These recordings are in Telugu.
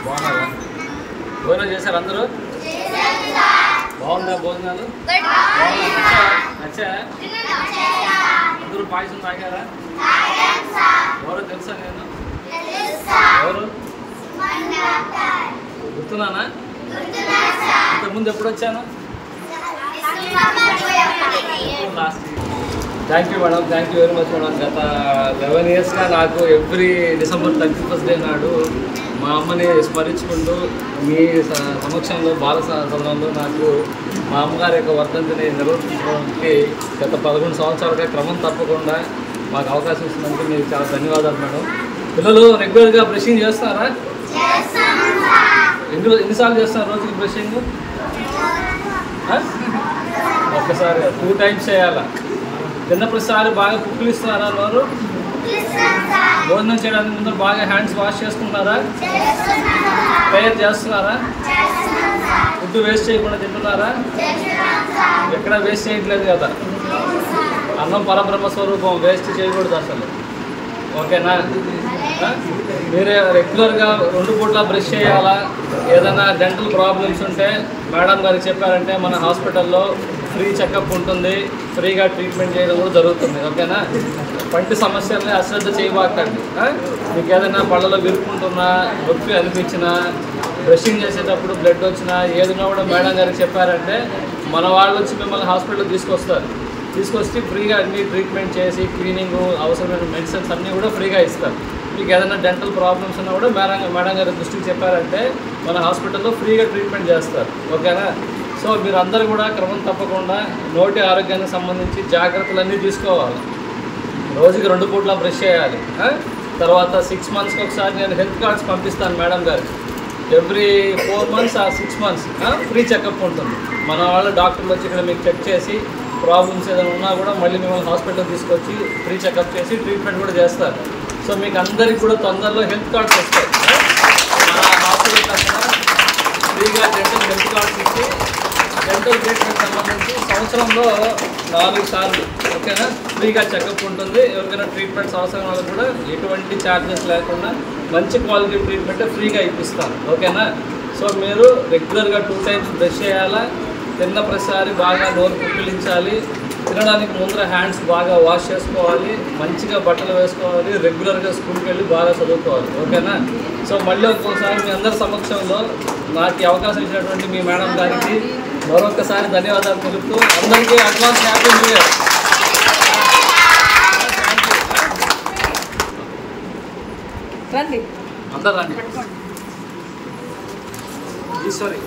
బాగున్నారా? భోజనం చేశారు అందరూ? బాగుందా భోజనాలు? నచ్చా? అందరూ పాయసం తాగారా? ఎవరో తెలుసా? నేను ఎవరు గుర్తున్నానా? ఇంతకుముందు ఎప్పుడు వచ్చాను? Last. Thank you madam, thank you very much madam. గత 11 yearsగా నాకు ఎవ్రీ December 31st డే నాడు మా అమ్మని స్మరించుకుంటూ మీ సమక్షంలో బాల సదనంలో నాకు మా అమ్మగారి యొక్క వర్ధంతిని నిర్వహించడానికి గత 11 సంవత్సరాలుగా క్రమం తప్పకుండా మాకు అవకాశం ఇచ్చినందుకు మీకు చాలా ధన్యవాదాలు మేడం. పిల్లలు రెగ్యులర్గా బ్రషింగ్ చేస్తారా? ఎన్నిసార్లు చేస్తారు రోజుకి బ్రషింగ్? ఒక్కసారి 2 times చేయాలా? తిన్న ప్రతిసారి బాగా పుక్కిలిస్తున్నారా? నోరు భోజనం చేయడానికి ముందు బాగా హ్యాండ్స్ వాష్ చేసుకుంటున్నారా? ప్రేయర్ చేస్తున్నారా? ఫుడ్ వేస్ట్ చేయకుండా తింటున్నారా? ఎక్కడ వేస్ట్ చేయట్లేదు కదా. అన్నం పరబ్రహ్మ స్వరూపం, వేస్ట్ చేయకూడదు అసలు. ఓకేనా? మీరు రెగ్యులర్గా 2 పూట్ల బ్రష్ చేయాలా? ఏదైనా డెంటల్ ప్రాబ్లమ్స్ ఉంటే మేడం గారికి చెప్పారంటే మన హాస్పిటల్లో ఫ్రీ చెకప్ ఉంటుంది, ఫ్రీగా ట్రీట్మెంట్ చేయడం కూడా జరుగుతుంది. ఓకేనా? పంటి సమస్యల్ని అశ్రద్ధ చేయబాకండి. మీకు ఏదైనా పళ్ళలో విరుక్కుంటున్నా, నొప్పి అనిపించినా, బ్రషింగ్ చేసేటప్పుడు బ్లడ్ వచ్చినా, ఏదైనా కూడా మేడం గారికి చెప్పారంటే మన వాళ్ళు వచ్చి మిమ్మల్ని హాస్పిటల్కి తీసుకొచ్చి ఫ్రీగా అన్ని ట్రీట్మెంట్ చేసి క్లీనింగ్, అవసరమైన మెడిసిన్స్ అన్నీ కూడా ఫ్రీగా ఇస్తారు. మీకు ఏదైనా డెంటల్ ప్రాబ్లమ్స్ ఉన్నా కూడా మేడం గారి దృష్టికి చెప్పారంటే మన హాస్పిటల్లో ఫ్రీగా ట్రీట్మెంట్ చేస్తారు. ఓకేనా? సో మీరు అందరూ కూడా క్రమం తప్పకుండా నోటి ఆరోగ్యానికి సంబంధించి జాగ్రత్తలన్నీ తీసుకోవాలి. రోజుకి 2 పూట్ల బ్రష్ చేయాలి. తర్వాత 6 monthsకి ఒకసారి నేను హెల్త్ కార్డ్స్ పంపిస్తాను మేడం గారికి. ఎవ్రీ 4 months ఆ 6 months ఫ్రీ చెకప్ ఉంటుంది. మన వాళ్ళు డాక్టర్లు వచ్చి ఇక్కడ మీకు చెక్ చేసి ప్రాబ్లమ్స్ ఏదైనా ఉన్నా కూడా మళ్ళీ మిమ్మల్ని హాస్పిటల్ తీసుకొచ్చి ఫ్రీ చెకప్ చేసి ట్రీట్మెంట్ కూడా చేస్తారు. సో మీకు అందరికి కూడా తొందరలో హెల్త్ కార్డ్స్ వస్తాయి. హాస్పిటల్ తరఫున ఫ్రీగా డెంటల్ హెల్త్ కార్డ్స్ ఇచ్చి డెంటల్ ట్రీట్మెంట్ సంబంధించి సంవత్సరంలో 4 సార్లు ఓకేనా ఫ్రీగా చెకప్ ఉంటుంది. ఎవరికైనా ట్రీట్మెంట్స్ అవసరం వాళ్ళకి కూడా ఎటువంటి ఛార్జెస్ లేకుండా మంచి క్వాలిటీ ట్రీట్మెంట్ ఫ్రీగా ఇప్పిస్తాను. ఓకేనా? సో మీరు రెగ్యులర్గా 2 times బ్రష్ చేయాలా? తిన్న ప్రతిసారి బాగా నోరు పుక్కిలించాలి. తినడానికి ముందర హ్యాండ్స్ బాగా వాష్ చేసుకోవాలి. మంచిగా బట్టలు వేసుకోవాలి. రెగ్యులర్గా స్కూల్కి వెళ్ళి బాగా చదువుకోవాలి. ఓకేనా? సో మళ్ళీ ఒక్కోసారి మీ అందరి సమక్షంలో నాకు అవకాశం ఇచ్చినటువంటి మీ మేడం గారికి మరొకసారి ధన్యవాదాలు తెలుపుతూ అందరికీ అడ్వాన్స్ హ్యాపీ న్యూ ఇయర్. అందరు రండి. Eshwari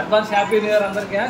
advance happy new year అందరికీ.